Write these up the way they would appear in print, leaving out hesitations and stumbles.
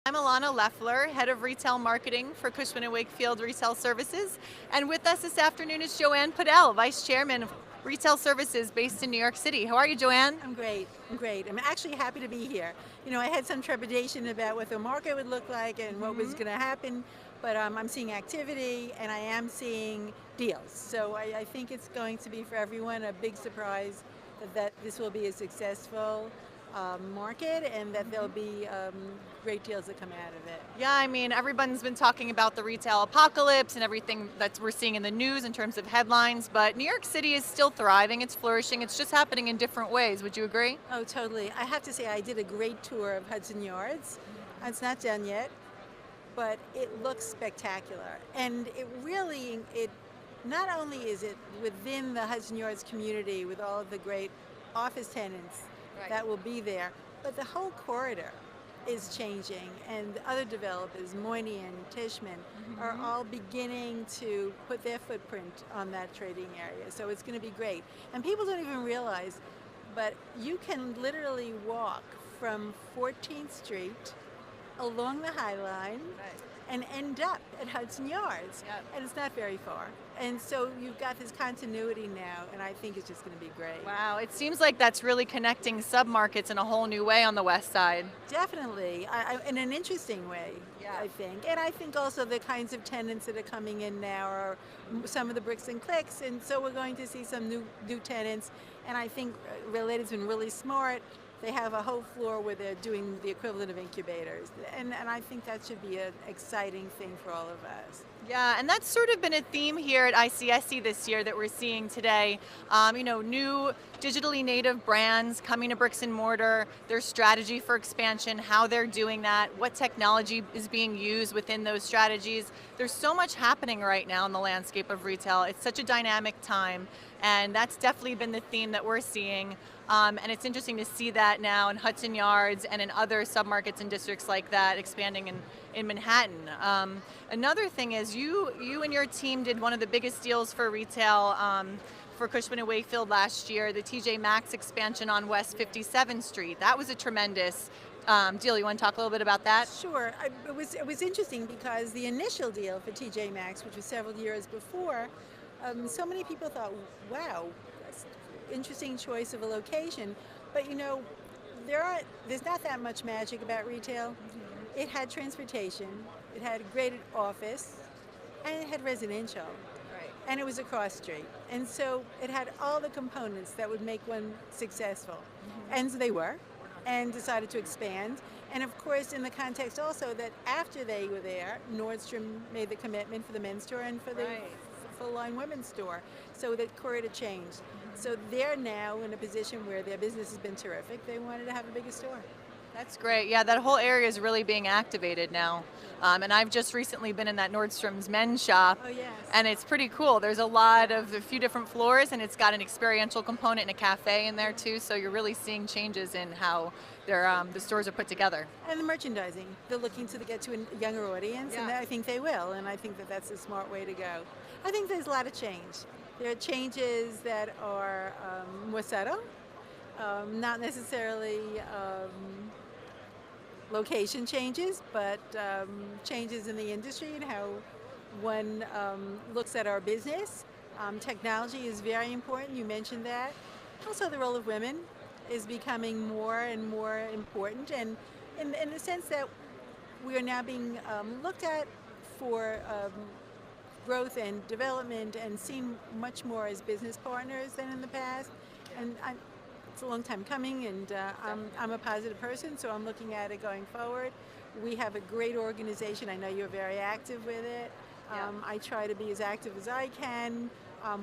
I'm Alana Leffler, Head of Retail Marketing for Cushman Wakefield Retail Services. And with us this afternoon is Joanne Podell, Vice Chairman of Retail Services based in New York City. How are you, Joanne? I'm great. I'm great. I'm actually happy to be here. I had some trepidation about what the market would look like and what was going to happen, but I'm seeing activity and I am seeing deals. So I think it's going to be for everyone a big surprise that this will be a successful market and that there'll be great deals that come out of it. Yeah, I mean, everyone's been talking about the retail apocalypse and everything that we're seeing in the news in terms of headlines, but New York City is still thriving, it's flourishing, it's just happening in different ways. Would you agree? Oh, totally. I have to say I did a great tour of Hudson Yards. It's not done yet, but it looks spectacular. And it not only is it within the Hudson Yards community with all of the great office tenants that will be there, but the whole corridor is changing, and other developers, Moynihan and Tishman, are all beginning to put their footprint on that trading area. So it's going to be great. And people don't even realize, but you can literally walk from 14th Street along the High Line and end up at Hudson Yards. Yep. And it's not very far. And so you've got this continuity now, and I think it's just going to be great. Wow, it seems like that's really connecting submarkets in a whole new way on the west side. Definitely, in an interesting way, I think. And I think also the kinds of tenants that are coming in now are some of the bricks and clicks, and so we're going to see some new tenants. And I think Related's been really smart. They have a whole floor where they're doing the equivalent of incubators. And I think that should be an exciting thing for all of us. Yeah, and that's sort of been a theme here at ICSC this year that we're seeing today. New digitally native brands coming to bricks and mortar, their strategy for expansion, how they're doing that, what technology is being used within those strategies. There's so much happening right now in the landscape of retail. It's such a dynamic time, and that's definitely been the theme that we're seeing. And it's interesting to see that now in Hudson Yards and in other submarkets and districts like that expanding in Manhattan. Another thing is you and your team did one of the biggest deals for retail for Cushman & Wakefield last year, the TJ Maxx expansion on West 57th Street. That was a tremendous deal. You want to talk a little bit about that? Sure. It was interesting because the initial deal for TJ Maxx, which was several years before, so many people thought, wow, that's an interesting choice of a location. But there's not that much magic about retail. It had transportation, it had a great office, and it had residential. And it was a cross street. And so it had all the components that would make one successful. And so they were, and decided to expand. And of course, in the context also that after they were there, Nordstrom made the commitment for the men's store and for the full-line women's store. So that corridor changed. So they're now in a position where their business has been terrific. They wanted to have a bigger store. That's great. Yeah, that whole area is really being activated now. And I've just recently been in that Nordstrom's men's shop. Oh, yes. And it's pretty cool. There's a few different floors, and it's got an experiential component and a cafe in there too. So you're really seeing changes in how the stores are put together. And the merchandising. They're looking to get to a younger audience, and I think they will. And I think that that's a smart way to go. I think there's a lot of change. There are changes that are more subtle, not necessarily location changes, but changes in the industry and how one looks at our business. Technology is very important, you mentioned that. Also the role of women is becoming more and more important, and in the sense that we are now being looked at for growth and development and seen much more as business partners than in the past. And it's a long time coming, and I'm a positive person, so I'm looking at it going forward. We have a great organization. I know you're very active with it. I try to be as active as I can.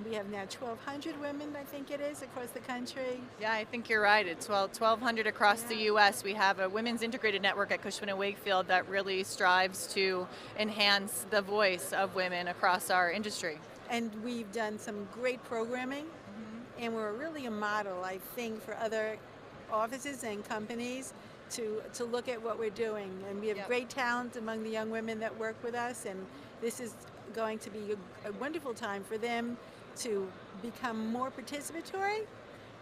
We have now 1,200 women, I think it is, across the country. Yeah, I think you're right. It's 1,200 across the U.S. We have a women's integrated network at Cushman & Wakefield that really strives to enhance the voice of women across our industry. And we've done some great programming, and we're really a model, I think, for other offices and companies to look at what we're doing. And we have great talent among the young women that work with us, and this is going to be a wonderful time for them to become more participatory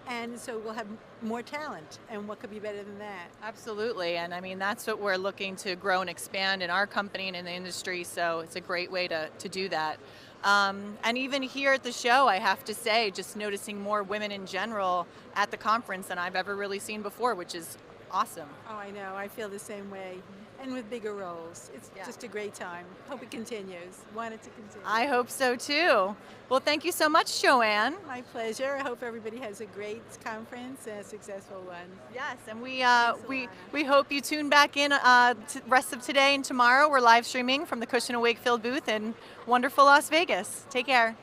And so we'll have more talent, and what could be better than that? Absolutely, and I mean that's what we're looking to grow and expand in our company and in the industry, so it's a great way to do that. And even here at the show, I have to say, just noticing more women in general at the conference than I've ever really seen before, which is awesome. Oh, I know. I feel the same way. And with bigger roles. It's Yeah. just a great time. Hope it continues. Want it to continue. I hope so too. Well, thank you so much, Joanne. My pleasure. I hope everybody has a great conference and a successful one. Yes, and Thanks, we hope you tune back in rest of today and tomorrow. We're live streaming from the Cushman Wakefield booth in wonderful Las Vegas. Take care.